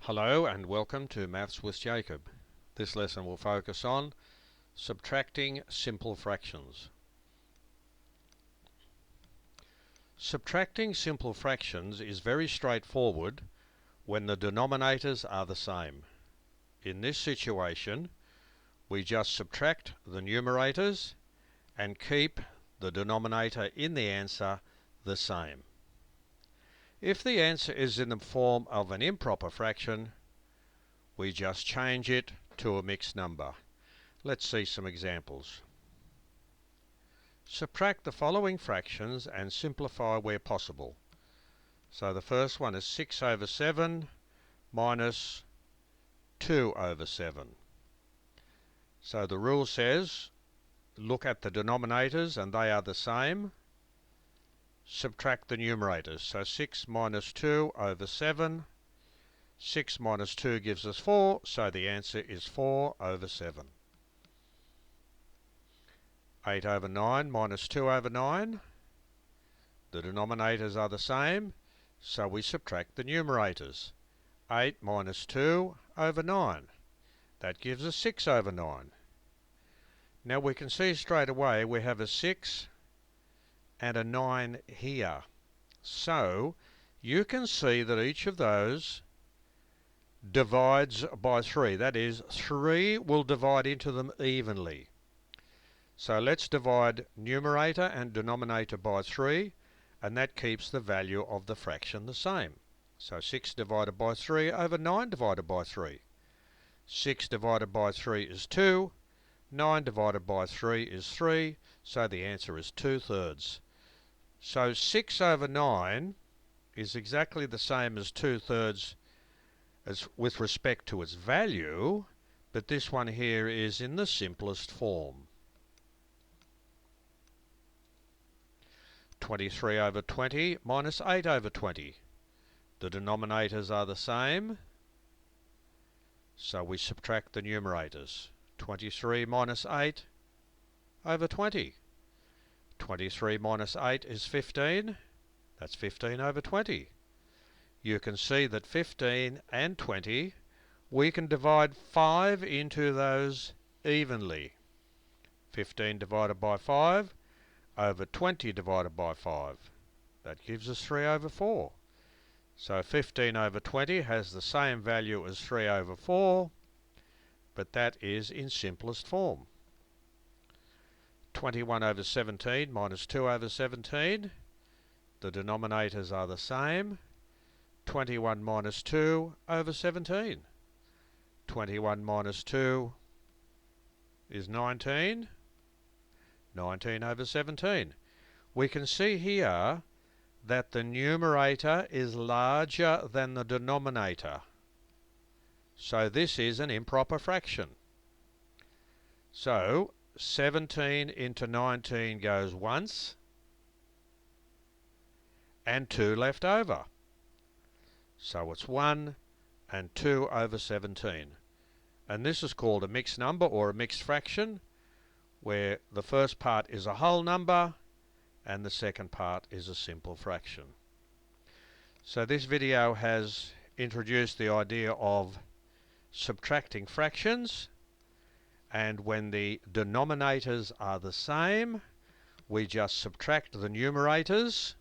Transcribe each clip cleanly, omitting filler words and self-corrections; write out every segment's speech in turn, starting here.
Hello and welcome to Maths with Jacob. This lesson will focus on subtracting simple fractions. Subtracting simple fractions is very straightforward when the denominators are the same. In this situation, we just subtract the numerators and keep the denominator in the answer the same. If the answer is in the form of an improper fraction, we just change it to a mixed number. Let's see some examples. Subtract the following fractions and simplify where possible. So the first one is 6 over 7 minus 2 over 7. So the rule says look at the denominators and they are the same. Subtract the numerators. So 6 minus 2 over 7. 6 minus 2 gives us 4, so the answer is 4 over 7. 8 over 9 minus 2 over 9. The denominators are the same, so we subtract the numerators. 8 minus 2 over 9. That gives us 6 over 9. Now we can see straight away we have a 6 and a 9 here. So you can see that each of those divides by 3. That is, 3 will divide into them evenly. So let's divide numerator and denominator by 3, and that keeps the value of the fraction the same. So 6 divided by 3 over 9 divided by 3. 6 divided by 3 is 2. 9 divided by 3 is 3, so the answer is 2/3. So 6 over 9 is exactly the same as 2/3 as with respect to its value, but this one here is in the simplest form. 23 over 20 minus 8 over 20. The denominators are the same, so we subtract the numerators. 23 minus 8 over 20. 23 minus 8 is 15. That's 15 over 20. You can see that 15 and 20, we can divide 5 into those evenly. 15 divided by 5 over 20 divided by 5. That gives us 3 over 4. So 15 over 20 has the same value as 3 over 4, but that is in simplest form. 21 over 17 minus 2 over 17. The denominators are the same. 21 minus 2 over 17. 21 minus 2 is 19. 19 over 17. We can see here that the numerator is larger than the denominator. So this is an improper fraction. So 17 into 19 goes once, and 2 left over. So it's 1 and 2 over 17. And this is called a mixed number or a mixed fraction, where the first part is a whole number and the second part is a simple fraction. So this video has introduced the idea of subtracting fractions, and when the denominators are the same, we just subtract the numerators,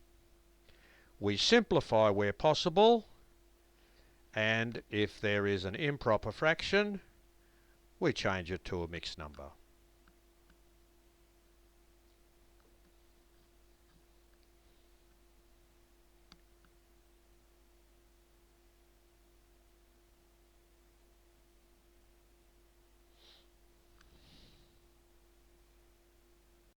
we simplify where possible, and if there is an improper fraction, we change it to a mixed number.